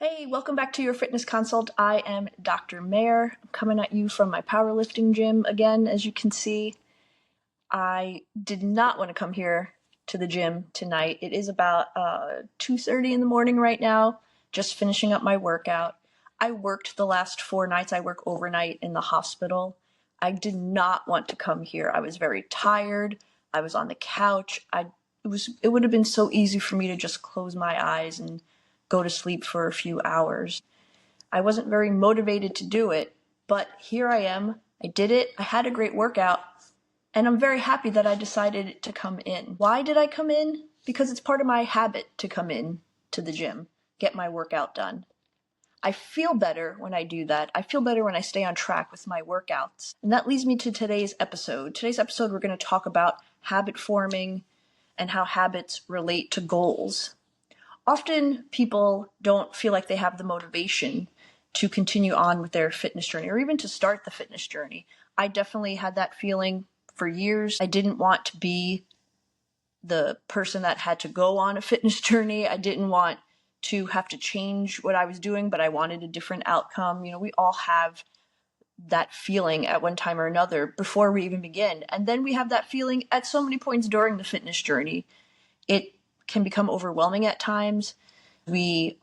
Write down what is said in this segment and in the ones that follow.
Hey, welcome back to your fitness consult. I am Dr. Mayer. I'm coming at you from my powerlifting gym again. As you can see, I did not want to come here to the gym tonight. It is about 2:30 in the morning right now, just finishing up my workout. I worked the last 4 nights. I work overnight in the hospital. I did not want to come here. I was very tired. I was on the couch. It would have been so easy for me to just close my eyes and go to sleep for a few hours. I wasn't very motivated to do it, but here I am. I did it. I had a great workout, and I'm very happy that I decided to come in. Why did I come in? Because it's part of my habit to come in to the gym, get my workout done. I feel better when I do that. I feel better when I stay on track with my workouts. And that leads me to today's episode. Today's episode, we're going to talk about habit forming and how habits relate to goals. Often people don't feel like they have the motivation to continue on with their fitness journey or even to start the fitness journey. I definitely had that feeling for years. I didn't want to be the person that had to go on a fitness journey. I didn't want to have to change what I was doing, but I wanted a different outcome. We all have that feeling at one time or another before we even begin. And then we have that feeling at so many points during the fitness journey. It can become overwhelming at times. We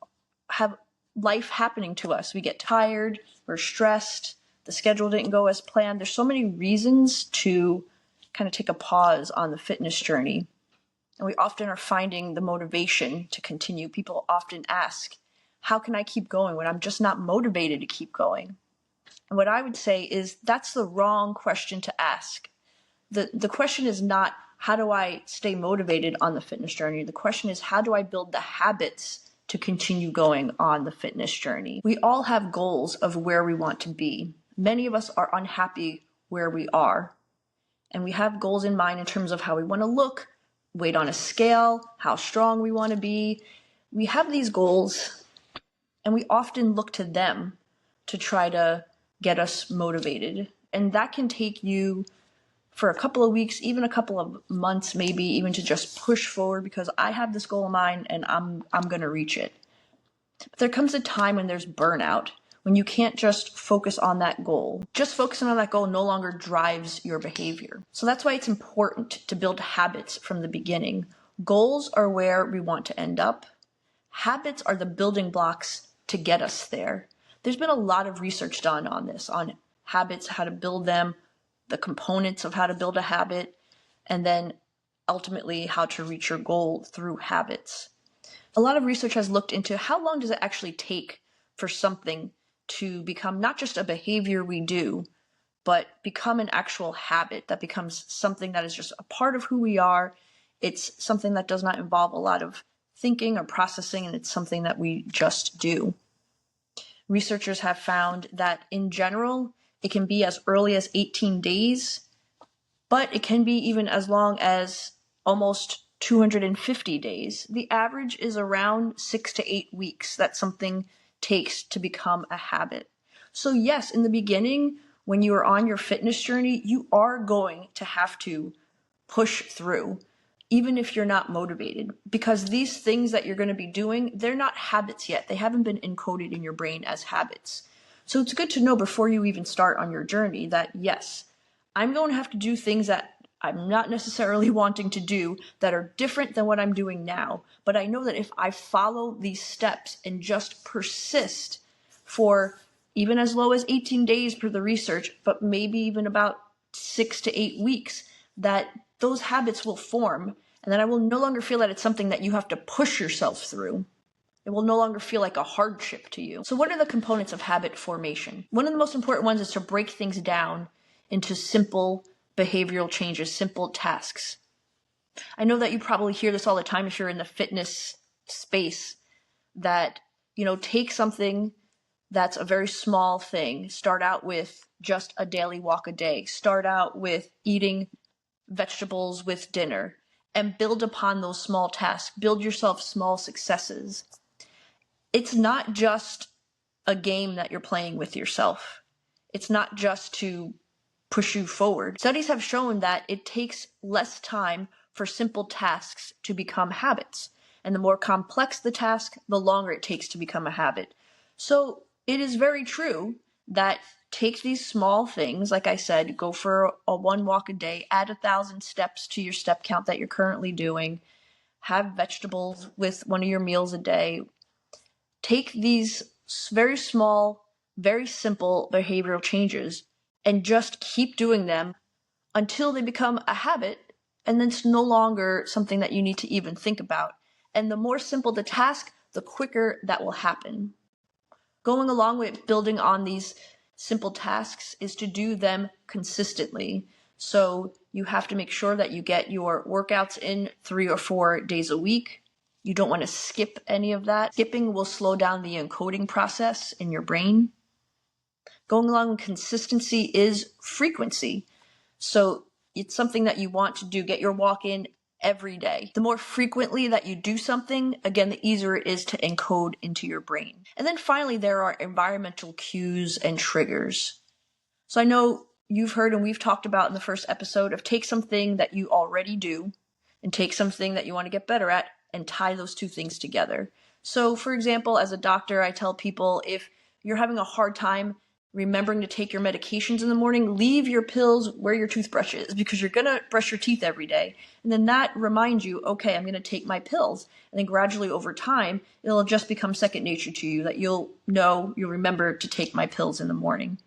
have life happening to us. We get tired, we're stressed, the schedule didn't go as planned. There's so many reasons to kind of take a pause on the fitness journey. And we often are finding the motivation to continue. People often ask, how can I keep going when I'm just not motivated to keep going? And what I would say is that's the wrong question to ask. The question is not, how do I stay motivated on the fitness journey? The question is, how do I build the habits to continue going on the fitness journey? We all have goals of where we want to be. Many of us are unhappy where we are. And we have goals in mind in terms of how we want to look, weight on a scale, how strong we want to be. We have these goals, and we often look to them to try to get us motivated. And that can take you for a couple of weeks, even a couple of months, maybe even to just push forward because I have this goal in mind and I'm going to reach it. But there comes a time when there's burnout, when you can't just focus on that goal. Just focusing on that goal no longer drives your behavior. So that's why it's important to build habits from the beginning. Goals are where we want to end up. Habits are the building blocks to get us there. There's been a lot of research done on this, on habits, how to build them, the components of how to build a habit, and then ultimately how to reach your goal through habits. A lot of research has looked into how long does it actually take for something to become not just a behavior we do, but become an actual habit that becomes something that is just a part of who we are. It's something that does not involve a lot of thinking or processing, and it's something that we just do. Researchers have found that in general, it can be as early as 18 days, but it can be even as long as almost 250 days. The average is around 6 to 8 weeks that something takes to become a habit. So yes, in the beginning, when you are on your fitness journey, you are going to have to push through, even if you're not motivated, because these things that you're going to be doing, they're not habits yet. They haven't been encoded in your brain as habits. So it's good to know before you even start on your journey that yes, I'm going to have to do things that I'm not necessarily wanting to do that are different than what I'm doing now. But I know that if I follow these steps and just persist for even as low as 18 days per the research, but maybe even about 6 to 8 weeks, that those habits will form, and then I will no longer feel that it's something that you have to push yourself through. It will no longer feel like a hardship to you. So what are the components of habit formation? One of the most important ones is to break things down into simple behavioral changes, simple tasks. I know that you probably hear this all the time if you're in the fitness space, that, take something that's a very small thing. Start out with just a daily walk a day. Start out with eating vegetables with dinner and build upon those small tasks. Build yourself small successes. It's not just a game that you're playing with yourself. It's not just to push you forward. Studies have shown that it takes less time for simple tasks to become habits. And the more complex the task, the longer it takes to become a habit. So it is very true that take these small things, like I said, go for a 1 walk a day, add 1,000 steps to your step count that you're currently doing, have vegetables with one of your meals a day. Take these very small, very simple behavioral changes and just keep doing them until they become a habit, and then it's no longer something that you need to even think about. And the more simple the task, the quicker that will happen. Going along with building on these simple tasks is to do them consistently. So you have to make sure that you get your workouts in 3 or 4 days a week. You don't want to skip any of that. Skipping will slow down the encoding process in your brain. Going along with consistency is frequency. So it's something that you want to do. Get your walk in every day. The more frequently that you do something, again, the easier it is to encode into your brain. And then finally, there are environmental cues and triggers. So I know you've heard and we've talked about in the first episode of take something that you already do and take something that you want to get better at and tie those two things together. So for example, as a doctor, I tell people if you're having a hard time remembering to take your medications in the morning, leave your pills where your toothbrush is because you're going to brush your teeth every day. And then that reminds you, okay, I'm going to take my pills. And then gradually over time, it'll just become second nature to you that you'll remember to take my pills in the morning.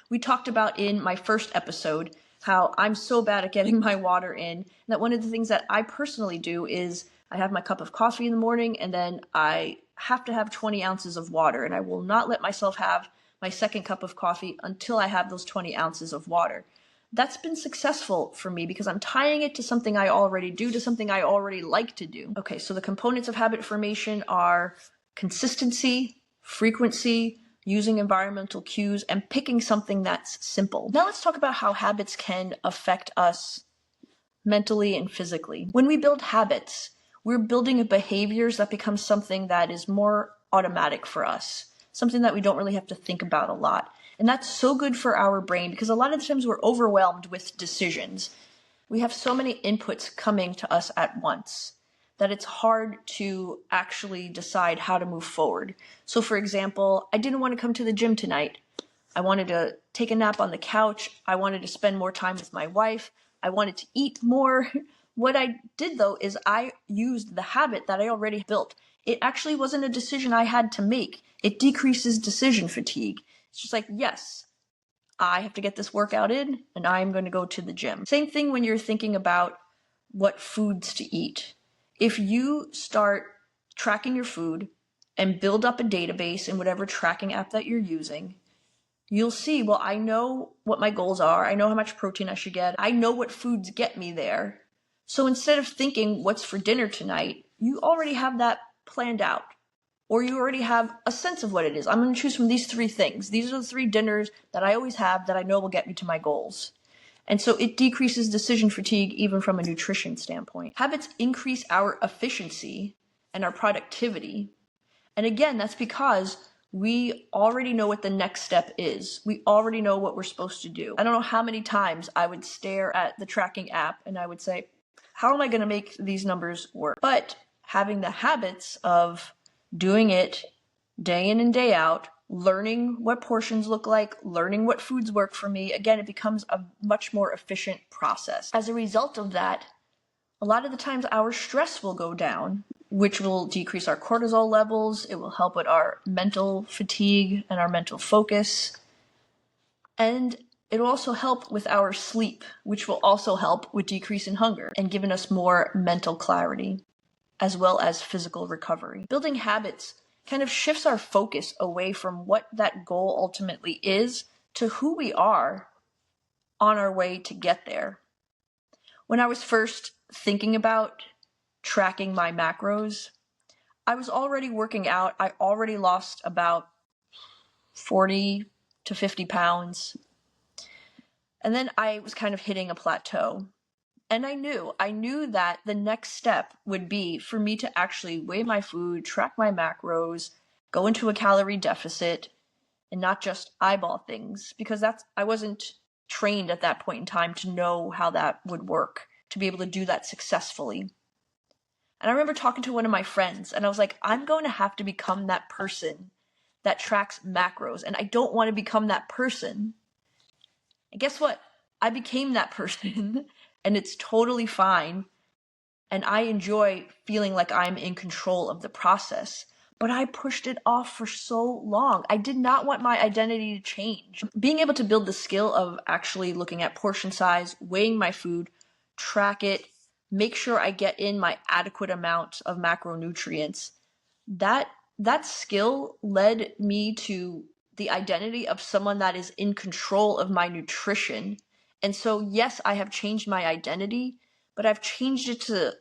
We talked about in my first episode how I'm so bad at getting my water in, that one of the things that I personally do is I have my cup of coffee in the morning and then I have to have 20 ounces of water, and I will not let myself have my second cup of coffee until I have those 20 ounces of water. That's been successful for me because I'm tying it to something I already do, to something I already like to do. Okay, so the components of habit formation are consistency, frequency, using environmental cues, and picking something that's simple. Now let's talk about how habits can affect us mentally and physically. When we build habits, we're building behaviors that become something that is more automatic for us, something that we don't really have to think about a lot. And that's so good for our brain because a lot of the times we're overwhelmed with decisions. We have so many inputs coming to us at once that it's hard to actually decide how to move forward. So for example, I didn't want to come to the gym tonight. I wanted to take a nap on the couch. I wanted to spend more time with my wife. I wanted to eat more. What I did though is I used the habit that I already built. It actually wasn't a decision I had to make. It decreases decision fatigue. It's just like, yes, I have to get this workout in and I'm going to go to the gym. Same thing when you're thinking about what foods to eat. If you start tracking your food and build up a database in whatever tracking app that you're using, you'll see, well, I know what my goals are. I know how much protein I should get. I know what foods get me there. So instead of thinking what's for dinner tonight, you already have that planned out. Or you already have a sense of what it is. I'm going to choose from these 3 things. These are the 3 dinners that I always have that I know will get me to my goals. And so it decreases decision fatigue even from a nutrition standpoint. Habits increase our efficiency and our productivity. And again, that's because we already know what the next step is. We already know what we're supposed to do. I don't know how many times I would stare at the tracking app and I would say, how am I going to make these numbers work? But having the habits of doing it day in and day out, learning what portions look like, learning what foods work for me, again, it becomes a much more efficient process. As a result of that, a lot of the times our stress will go down, which will decrease our cortisol levels. It will help with our mental fatigue and our mental focus. And it will also help with our sleep, which will also help with decreasing hunger and giving us more mental clarity, as well as physical recovery. Building habits kind of shifts our focus away from what that goal ultimately is to who we are on our way to get there. When I was first thinking about tracking my macros, I was already working out. I already lost about 40 to 50 pounds. And then I was kind of hitting a plateau. And I knew that the next step would be for me to actually weigh my food, track my macros, go into a calorie deficit, and not just eyeball things, because I wasn't trained at that point in time to know how that would work, to be able to do that successfully. And I remember talking to one of my friends and I was like, I'm going to have to become that person that tracks macros. And I don't want to become that person. And guess what? I became that person and it's totally fine. And I enjoy feeling like I'm in control of the process. But I pushed it off for so long. I did not want my identity to change. Being able to build the skill of actually looking at portion size, weighing my food, track it, make sure I get in my adequate amount of macronutrients, that skill led me to the identity of someone that is in control of my nutrition. And so, yes, I have changed my identity, but I've changed it to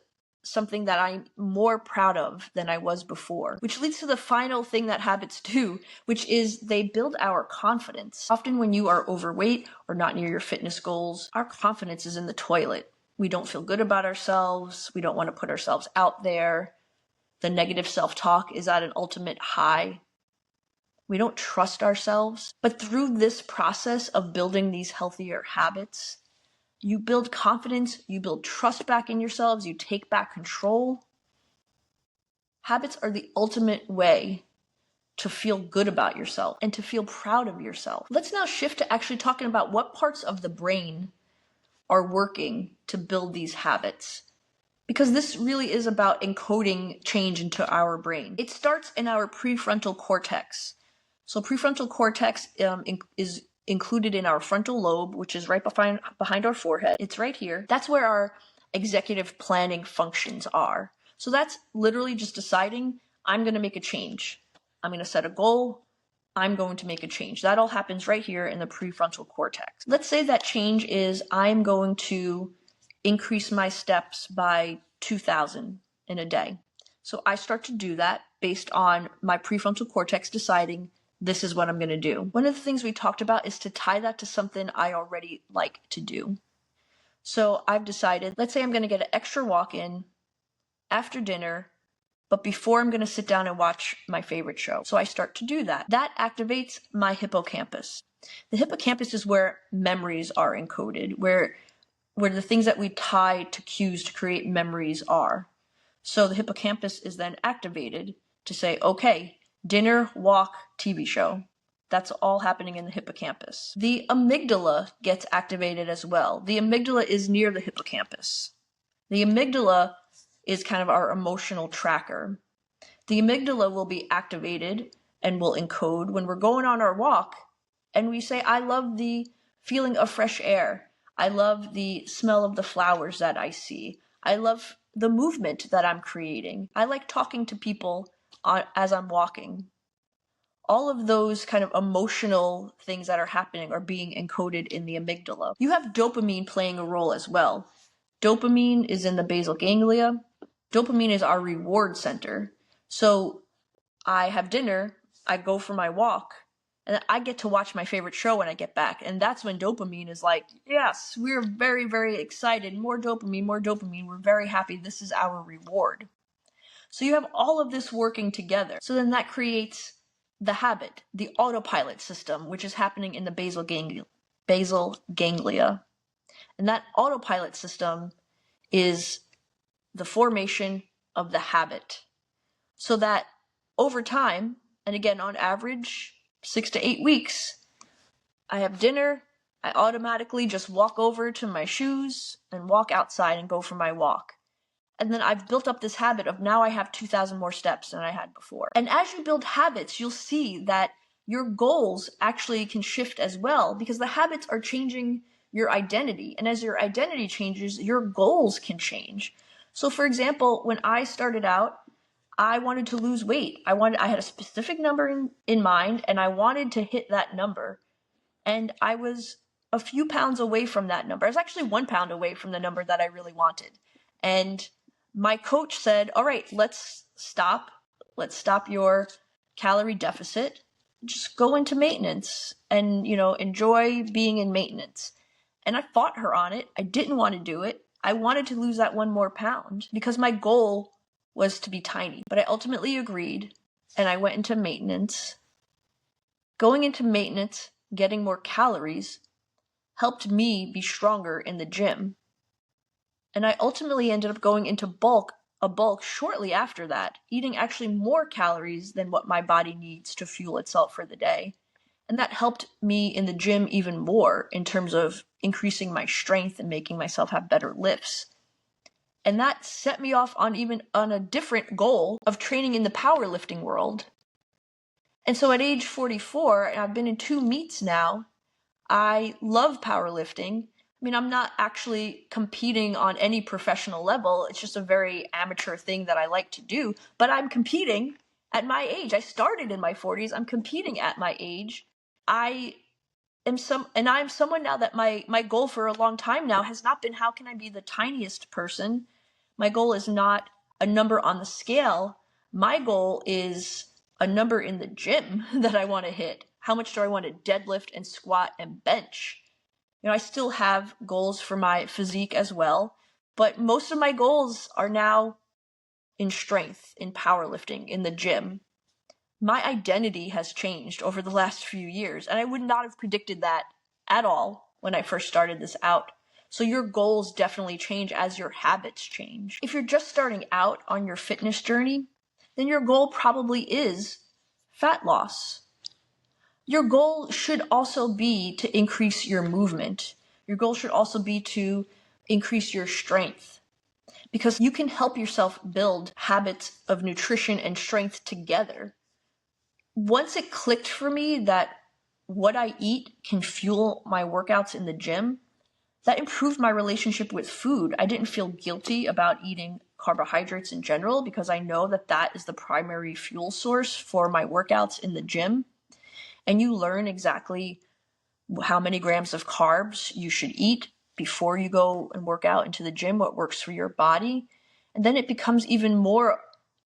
something that I'm more proud of than I was before. Which leads to the final thing that habits do, which is they build our confidence. Often when you are overweight or not near your fitness goals, our confidence is in the toilet. We don't feel good about ourselves. We don't want to put ourselves out there. The negative self-talk is at an ultimate high. We don't trust ourselves. But through this process of building these healthier habits, you build confidence, you build trust back in yourselves, you take back control. Habits are the ultimate way to feel good about yourself and to feel proud of yourself. Let's now shift to actually talking about what parts of the brain are working to build these habits. Because this really is about encoding change into our brain. It starts in our prefrontal cortex. So prefrontal cortex is included in our frontal lobe, which is right behind our forehead. It's right here. That's where our executive planning functions are. So that's literally just deciding, I'm going to make a change. I'm going to set a goal. I'm going to make a change. That all happens right here in the prefrontal cortex. Let's say that change is, I'm going to increase my steps by 2,000 in a day. So I start to do that based on my prefrontal cortex deciding this is what I'm going to do. One of the things we talked about is to tie that to something I already like to do. So I've decided, let's say I'm going to get an extra walk in after dinner, but before I'm going to sit down and watch my favorite show. So I start to do that. That activates my hippocampus. The hippocampus is where memories are encoded, where the things that we tie to cues to create memories are. So the hippocampus is then activated to say, okay, dinner, walk, TV show. That's all happening in the hippocampus. The amygdala gets activated as well. The amygdala is near the hippocampus. The amygdala is kind of our emotional tracker. The amygdala will be activated and will encode when we're going on our walk and we say, I love the feeling of fresh air. I love the smell of the flowers that I see. I love the movement that I'm creating. I like talking to people as I'm walking. All of those kind of emotional things that are happening are being encoded in the amygdala. You have dopamine playing a role as well. Dopamine is in the basal ganglia. Dopamine is our reward center. So I have dinner, I go for my walk, and I get to watch my favorite show when I get back. And that's when dopamine is like, yes, we're very, very excited. More dopamine, more dopamine. We're very happy. This is our reward. So you have all of this working together. So then that creates the habit, the autopilot system, which is happening in the basal ganglia. And that autopilot system is the formation of the habit. So that over time, and again, on average, 6 to 8 weeks, I have dinner, I automatically just walk over to my shoes and walk outside and go for my walk. And then I've built up this habit of now I have 2,000 more steps than I had before. And as you build habits, you'll see that your goals actually can shift as well because the habits are changing your identity. And as your identity changes, your goals can change. So for example, when I started out, I wanted to lose weight. I had a specific number in mind and I wanted to hit that number. And I was a few pounds away from that number. I was actually 1 pound away from the number that I really wanted. And my coach said, all right, let's stop your calorie deficit. Just go into maintenance and, enjoy being in maintenance. And I fought her on it. I didn't want to do it. I wanted to lose that 1 more pound because my goal was to be tiny. But I ultimately agreed and I went into maintenance. Going into maintenance, getting more calories, helped me be stronger in the gym. And I ultimately ended up going into bulk a bulk shortly after that, eating actually more calories than what my body needs to fuel itself for the day. And that helped me in the gym even more in terms of increasing my strength and making myself have better lifts. And that set me off on a different goal of training in the powerlifting world. And so at age 44, and I've been in 2 meets now, I love powerlifting. I mean, I'm not actually competing on any professional level. It's just a very amateur thing that I like to do, but I'm competing at my age. I started in my 40s. I'm competing at my age. I'm someone now that my goal for a long time now has not been how can I be the tiniest person. My goal is not a number on the scale. My goal is a number in the gym that I want to hit. How much do I want to deadlift and squat and bench? I still have goals for my physique as well, but most of my goals are now in strength, in powerlifting, in the gym. My identity has changed over the last few years, and I would not have predicted that at all when I first started this out. So your goals definitely change as your habits change. If you're just starting out on your fitness journey, then your goal probably is fat loss. Your goal should also be to increase your movement. Your goal should also be to increase your strength, because you can help yourself build habits of nutrition and strength together. Once it clicked for me that what I eat can fuel my workouts in the gym, that improved my relationship with food. I didn't feel guilty about eating carbohydrates in general because I know that that is the primary fuel source for my workouts in the gym. And you learn exactly how many grams of carbs you should eat before you go and work out into the gym, what works for your body. And then it becomes even more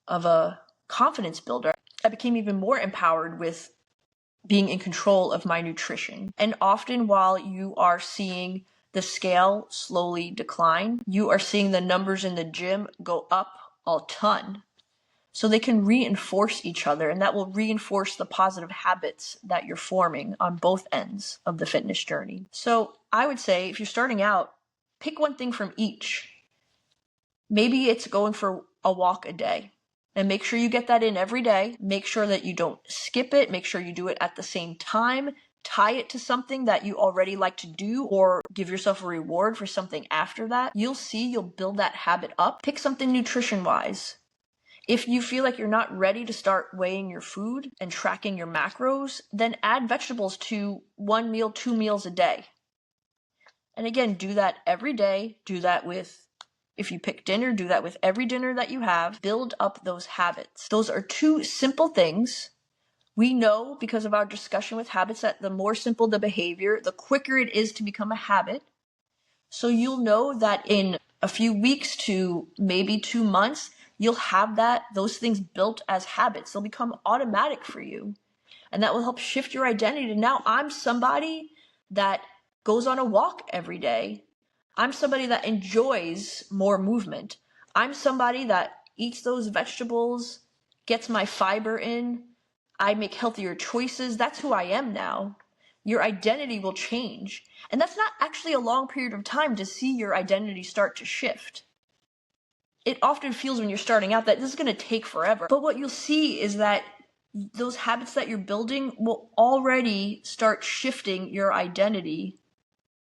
of a confidence builder. I became even more empowered with being in control of my nutrition. And often while you are seeing the scale slowly decline, you are seeing the numbers in the gym go up a ton. So they can reinforce each other, and that will reinforce the positive habits that you're forming on both ends of the fitness journey. So I would say if you're starting out, pick one thing from each. Maybe it's going for a walk a day. And make sure you get that in every day. Make sure that you don't skip it. Make sure you do it at the same time. Tie it to something that you already like to do, or give yourself a reward for something after that. You'll see you'll build that habit up. Pick something nutrition-wise. If you feel like you're not ready to start weighing your food and tracking your macros, then add vegetables to 1 meal, 2 meals a day. And again, do that every day. Do that with, if you pick dinner, do that with every dinner that you have. Build up those habits. Those are 2 simple things. We know because of our discussion with habits that the more simple the behavior, the quicker it is to become a habit. So you'll know that in a few weeks to maybe 2 months, you'll have those things built as habits. They'll become automatic for you. And that will help shift your identity. Now I'm somebody that goes on a walk every day. I'm somebody that enjoys more movement. I'm somebody that eats those vegetables, gets my fiber in. I make healthier choices. That's who I am now. Your identity will change. And that's not actually a long period of time to see your identity start to shift. It often feels when you're starting out that this is going to take forever. But what you'll see is that those habits that you're building will already start shifting your identity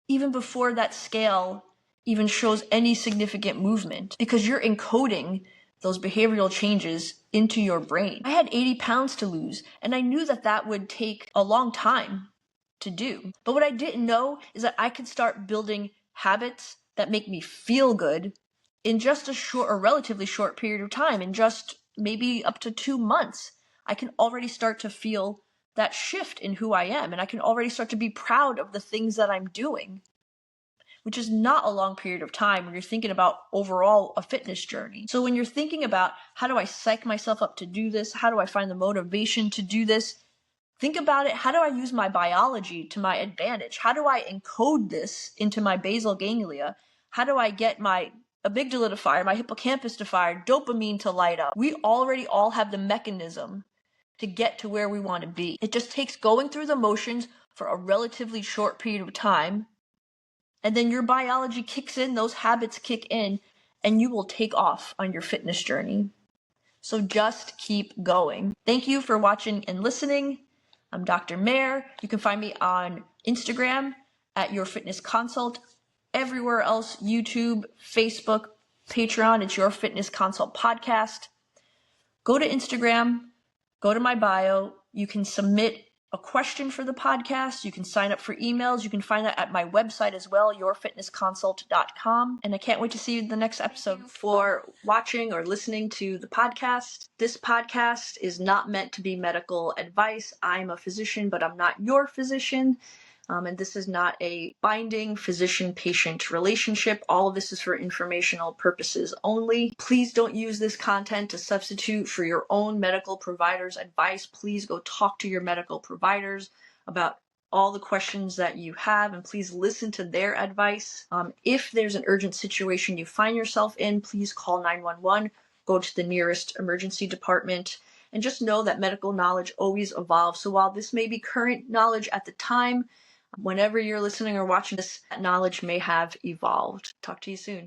even before that scale even shows any significant movement, because you're encoding those behavioral changes into your brain. I had 80 pounds to lose, and I knew that that would take a long time to do. But what I didn't know is that I could start building habits that make me feel good in just a relatively short period of time, in just maybe up to 2 months. I can already start to feel that shift in who I am, and I can already start to be proud of the things that I'm doing, which is not a long period of time when you're thinking about overall a fitness journey. So when you're thinking about how do I psych myself up to do this, how do I find the motivation to do this, think about it, how do I use my biology to my advantage? How do I encode this into my basal ganglia? How do I get my amygdala to fire, my hippocampus to fire, dopamine to light up? We already all have the mechanism to get to where we want to be. It just takes going through the motions for a relatively short period of time, and then your biology kicks in, those habits kick in, and you will take off on your fitness journey. So just keep going. Thank you for watching and listening. I'm Dr. Mayer. You can find me on Instagram at Your Fitness Consult. Everywhere else, YouTube, Facebook, Patreon, it's Your Fitness Consult Podcast. Go to Instagram, go to my bio. You can submit a question for the podcast. You can sign up for emails. You can find that at my website as well, yourfitnessconsult.com. And I can't wait to see you in the next episode. For watching or listening to the podcast. This podcast is not meant to be medical advice. I'm a physician, but I'm not your physician. And this is not a binding physician-patient relationship. All of this is for informational purposes only. Please don't use this content to substitute for your own medical provider's advice. Please go talk to your medical providers about all the questions that you have, and please listen to their advice. If there's an urgent situation you find yourself in, please call 911, go to the nearest emergency department, and just know that medical knowledge always evolves. So while this may be current knowledge at the time, whenever you're listening or watching this, that knowledge may have evolved. Talk to you soon.